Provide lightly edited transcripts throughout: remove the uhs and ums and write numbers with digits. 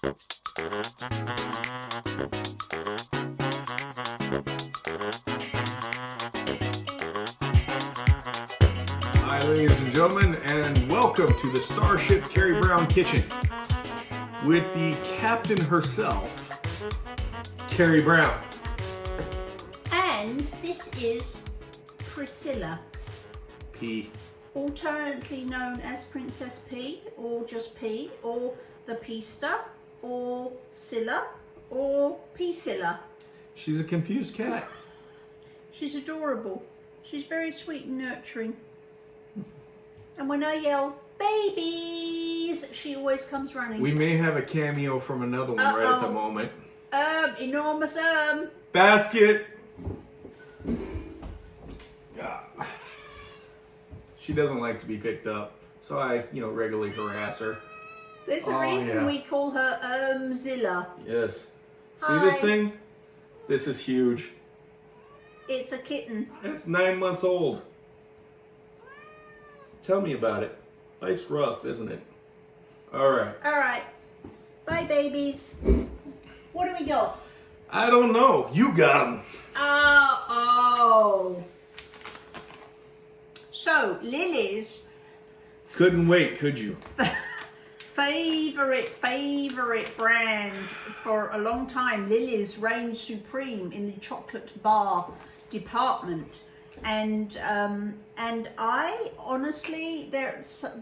Hi, ladies and gentlemen, and welcome to the Starship Carrie Brown Kitchen with the captain herself, Carrie Brown. And this is Priscilla, P. alternately known as Princess P, or just P, or the Peaster, or Scylla, or P-Scylla. She's a confused cat. She's adorable. She's very sweet and nurturing. And when I yell, babies, she always comes running. We may have a cameo from another one right at the moment. Enormous, Basket! Ah. She doesn't like to be picked up, so I, regularly harass her. There's a reason we call her, Zilla. Yes. See Hi. this thing? This is huge. It's a kitten. It's 9 months old. Tell me about it. Life's rough, isn't it? All right. All right. Bye, babies. What do we got? I don't know. You got them. Oh. So, Lily's Couldn't wait, could you? favorite brand for a long time, Lily's reigned supreme in the chocolate bar department. And I honestly,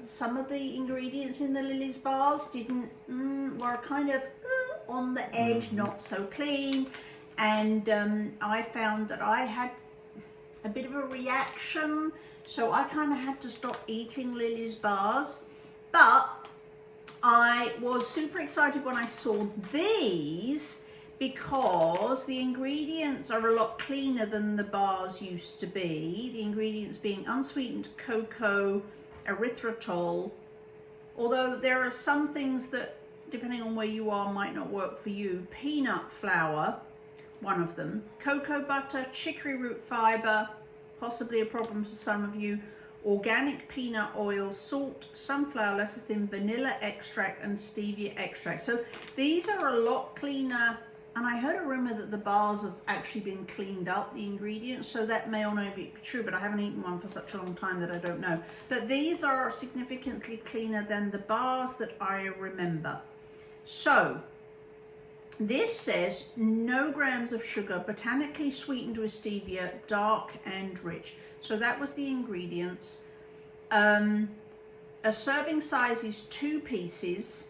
some of the ingredients in the Lily's bars were kind of on the edge, not so clean, and I found that I had a bit of a reaction, so I kind of had to stop eating Lily's bars. But I was super excited when I saw these, because the ingredients are a lot cleaner than the bars used to be. The ingredients being unsweetened cocoa, erythritol, although there are some things that, depending on where you are, might not work for you. Peanut flour, one of them. Cocoa butter, chicory root fiber, possibly a problem for some of you. Organic peanut oil, salt, sunflower lecithin, vanilla extract, and stevia extract. So these are a lot cleaner. And I heard a rumor that the bars have actually been cleaned up, the ingredients, so that may or may be true, but I haven't eaten one for such a long time that I don't know. But these are significantly cleaner than the bars that I remember. So, this says no grams of sugar, botanically sweetened with stevia, dark and rich. So that was the ingredients. A serving size is 2 pieces.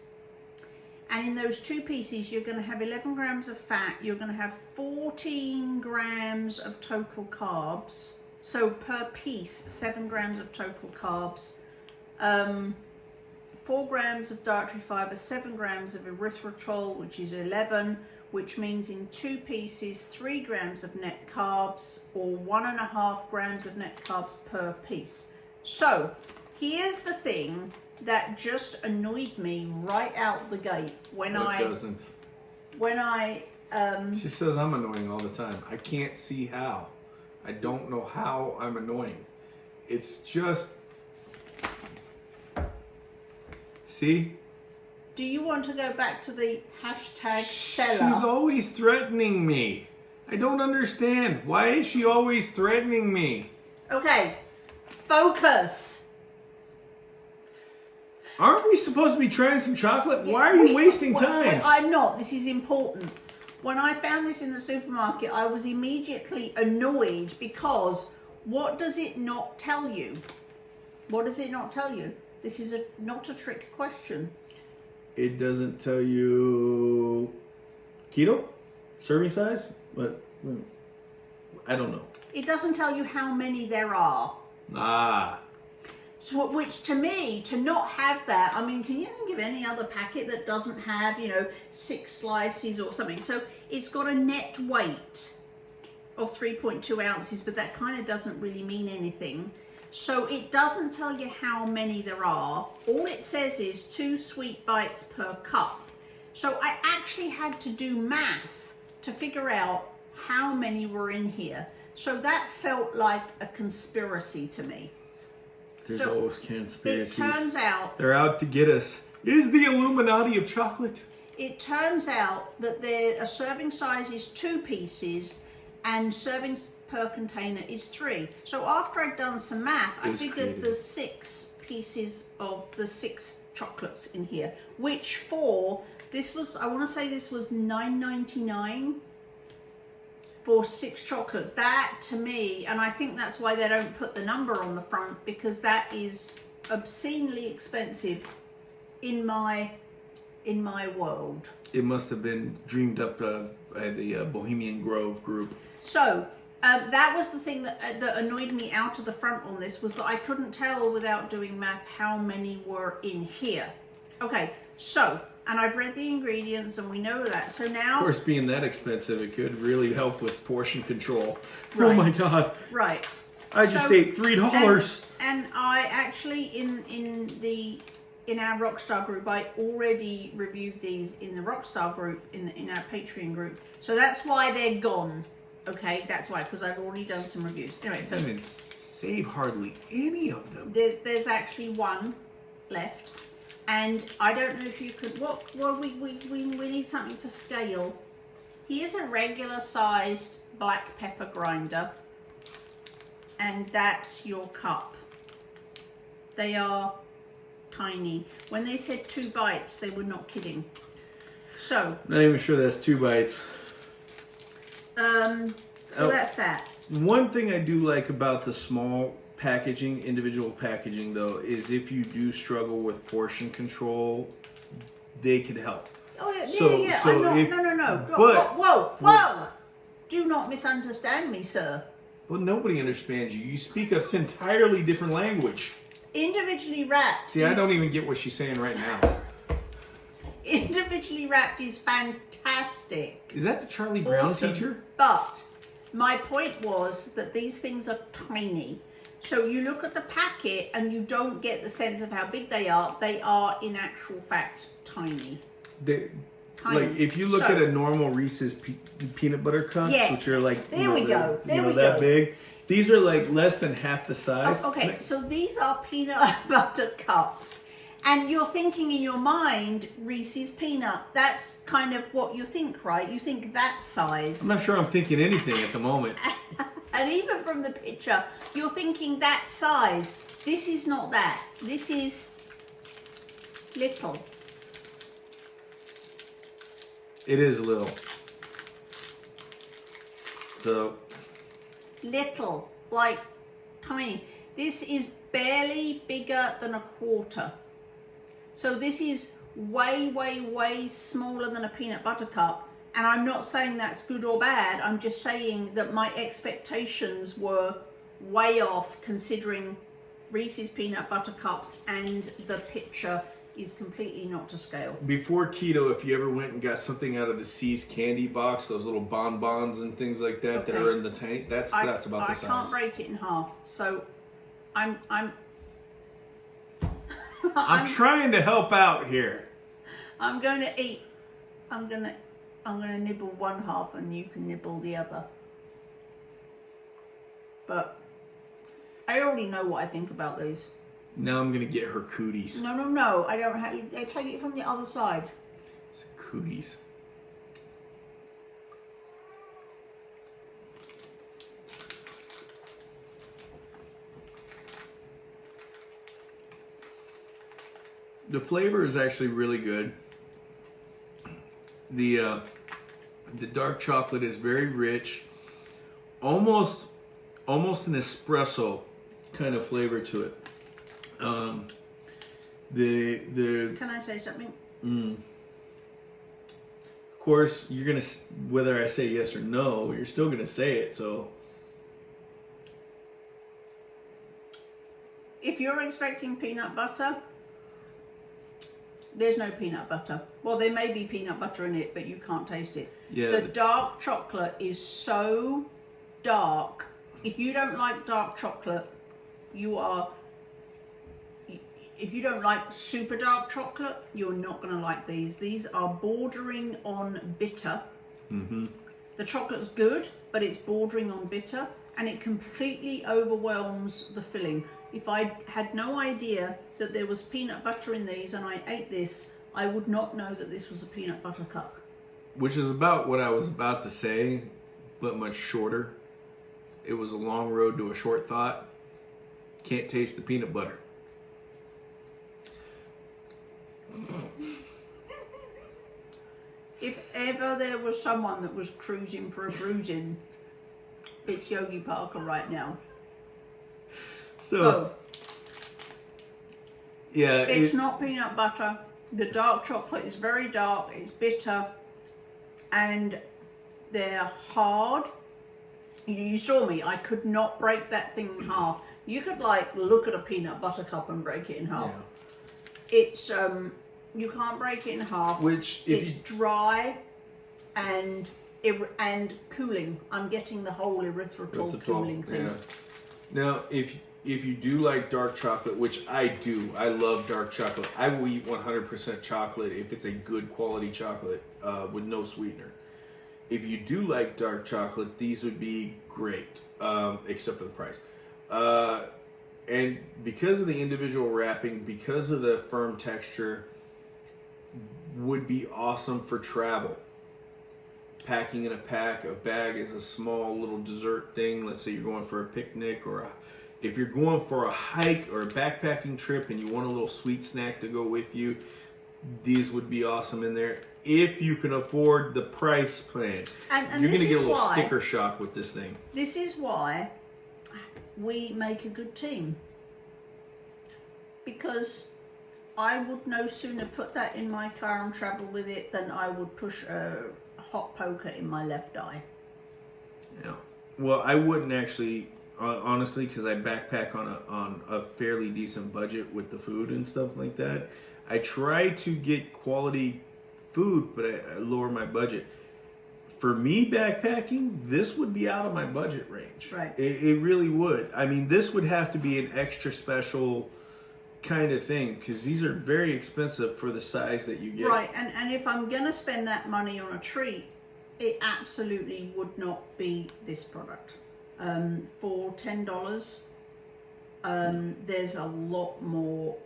And in those 2 pieces, you're going to have 11 grams of fat. You're going to have 14 grams of total carbs. So per piece, 7 grams of total carbs. 4 grams of dietary fiber, 7 grams of erythritol, which is 11, which means in 2 pieces, 3 grams of net carbs, or 1.5 grams of net carbs per piece. So here's the thing that just annoyed me right out the gate when She says I'm annoying all the time. I can't see how. I don't know how I'm annoying. It's just... See? Do you want to go back to the hashtag seller? She's always threatening me. I don't understand. Why is she always threatening me? Okay, focus. Aren't we supposed to be trying some chocolate? Why are you wasting time? I'm not. This is important. When I found this in the supermarket, I was immediately annoyed, because what does it not tell you? What does it not tell you? This is not a trick question. It doesn't tell you keto serving size, but I don't know. It doesn't tell you how many there are. So, which to me, to not have that, I mean, can you think of any other packet that doesn't have, 6 slices or something? So it's got a net weight of 3.2 ounces, but that kind of doesn't really mean anything. So it doesn't tell you how many there are. All it says is 2 sweet bites per cup. So I actually had to do math to figure out how many were in here. So that felt like a conspiracy to me. There's always conspiracies. It turns out they're out to get us. Is the Illuminati of chocolate? it turns out that a serving size is 2 pieces and servings per container is 3. So after I'd done some math, I figured there's 6 pieces of the 6 chocolates in here, which for this was, I want to say this was $9.99 for 6 chocolates. That to me, and I think that's why they don't put the number on the front, because that is obscenely expensive in my world. It must have been dreamed up by the Bohemian Grove group. So that was the thing that annoyed me out of the front on this, was that I couldn't tell without doing math how many were in here. Okay, so, and I've read the ingredients and we know that. So now, of course, being that expensive, it could really help with portion control. Right. Oh my God! Right. I just ate $3. And I actually in our Rockstar group, I already reviewed these in the Rockstar group, in our Patreon group. So that's why they're gone. Okay, that's why, because I've already done some reviews. Anyway, so I didn't save hardly any of them. There's actually one left, and I don't know if you could. Well, we need something for scale. Here's a regular sized black pepper grinder, and that's your cup. They are tiny. When they said 2 bites, they were not kidding. So Not even sure that's 2 bites. So that's that. One thing I do like about the small packaging, individual packaging though, is if you do struggle with portion control, they could help. Oh yeah, So- yeah. so I'm not, if- no. but- Whoa! Do not misunderstand me, sir. Well, nobody understands you. You speak an entirely different language. Individually wrapped. See, I don't even get what she's saying right now. Individually wrapped is fantastic. Is that the Charlie Brown Awesome. teacher? But my point was that these things are tiny. So you look at the packet and you don't get the sense of how big they are. They are, in actual fact, tiny. They, Tiny. like, if you look So- at a normal Reese's peanut butter cups, Yeah. which are like, There we go. There we that go. big. These are like less than half the size. Oh, okay, so these are peanut butter cups. And you're thinking in your mind, Reese's peanut. That's kind of what you think, right? You think that size. I'm not sure I'm thinking anything at the moment. And even from the picture, you're thinking that size. This is not that. This is little. It is little. So, Little, like tiny. This is barely bigger than a quarter. So this is way smaller than a peanut butter cup. And I'm not saying that's good or bad. I'm just saying that my expectations were way off, considering Reese's peanut butter cups and the picture is completely not to scale. before keto, if you ever went and got something out of the C's candy box, those little bonbons and things like that that Okay. are in the tank, that's about the I size. can't break it in half. So I'm I'm trying to help out here. I'm going to eat. I'm going to nibble one half and you can nibble the other. But I already know what I think about these. Now I'm gonna get her cooties. No. I don't have. I take it from the other side. It's cooties. The flavor is actually really good. The dark chocolate is very rich, almost an espresso kind of flavor to it. Can I say something? Of course, you're gonna, whether I say yes or no, you're still gonna say it. So If you're expecting peanut butter, there's no peanut butter. Well, there may be peanut butter in it, but you can't taste it. yeah, The dark chocolate is so dark. If you don't like dark chocolate, if you don't like super dark chocolate, you're not going to like these. These are bordering on bitter. mm-hmm. The chocolate's good, but it's bordering on bitter, and it completely overwhelms the filling. If I had no idea that there was peanut butter in these and I ate this, I would not know that this was a peanut butter cup. Which is about what I was about to say, but much shorter. It was a long road to a short thought. Can't taste the peanut butter. If ever there was someone that was cruising for a bruising, it's Yogi Parker right now. So, yeah. It's not peanut butter. The dark chocolate is very dark, it's bitter, and they're hard. You saw me, I could not break that thing in half. You could like look at a peanut butter cup and break it in half. Yeah. It's, you can't break it in half. Which, it's dry and cooling. I'm getting the whole erythritol cooling thing. Yeah. Now, if you do like dark chocolate, which I do, I love dark chocolate. I will eat 100% chocolate if it's a good quality chocolate with no sweetener. If you do like dark chocolate, these would be great, except for the price. And because of the individual wrapping, because of the firm texture, would be awesome for travel. Packing in a bag is a small little dessert thing. Let's say you're going for a picnic, or if you're going for a hike or a backpacking trip and you want a little sweet snack to go with you, these would be awesome in there. If you can afford the price plan, and you're going to get a little sticker shock with this thing. This is why we make a good team. Because I would no sooner put that in my car and travel with it than I would push a hot poker in my left eye. Yeah. Well, I wouldn't actually, honestly, because I backpack on a fairly decent budget with the food and stuff like that. I try to get quality food, but I lower my budget. For me, backpacking, this would be out of my budget range. Right. It really would. I mean, this would have to be an extra special kind of thing, because these are very expensive for the size that you get. Right, and if I'm going to spend that money on a treat, it absolutely would not be this product. For $10, there's a lot more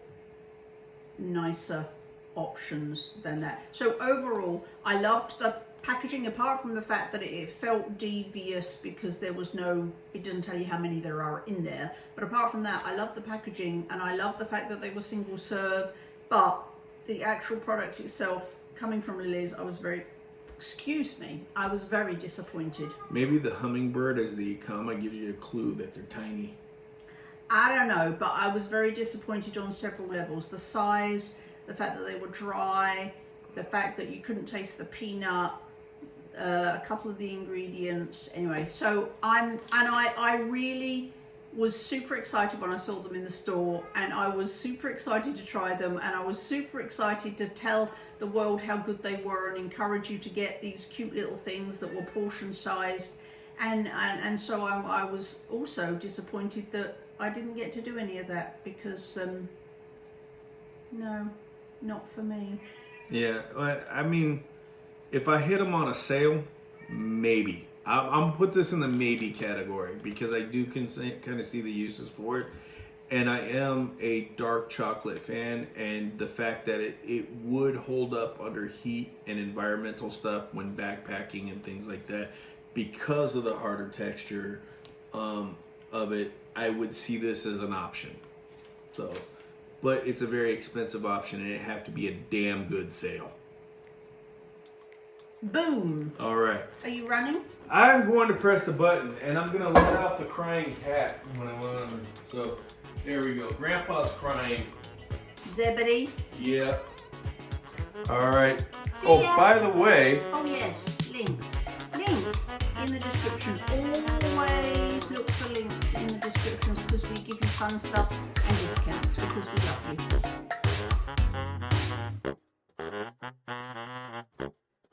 nicer options than that. So overall, I loved the packaging, apart from the fact that it felt devious because there was no, it doesn't tell you how many there are in there, but apart from that, I love the packaging, and I love the fact that they were single serve. But the actual product itself, coming from Lily's, I was very disappointed. Maybe the hummingbird as the comma gives you a clue that they're tiny. I don't know, but I was very disappointed on several levels. The size, the fact that they were dry, the fact that you couldn't taste the peanut, a couple of the ingredients. Anyway, so I really was super excited when I saw them in the store, and I was super excited to try them, and I was super excited to tell the world how good they were and encourage you to get these cute little things that were portion sized. And so I was also disappointed that I didn't get to do any of that, because no, not for me. Yeah, I mean, if I hit them on a sale, maybe. I'm put this in the maybe category, because I do kind of see the uses for it, and I am a dark chocolate fan, and the fact that it would hold up under heat and environmental stuff when backpacking and things like that, because of the harder texture of it, I would see this as an option. So, but it's a very expensive option, and it have to be a damn good sale. Boom. All right. Are you running? I'm going to press the button, and I'm going to let out the crying cat when I'm on. So, there we go. Grandpa's crying. Zebedee. Yeah. All right. See Oh, ya. by the way. Oh yes, links. Links in the descriptions. Always look for links in the descriptions, because we give you fun stuff and discounts, because we love you.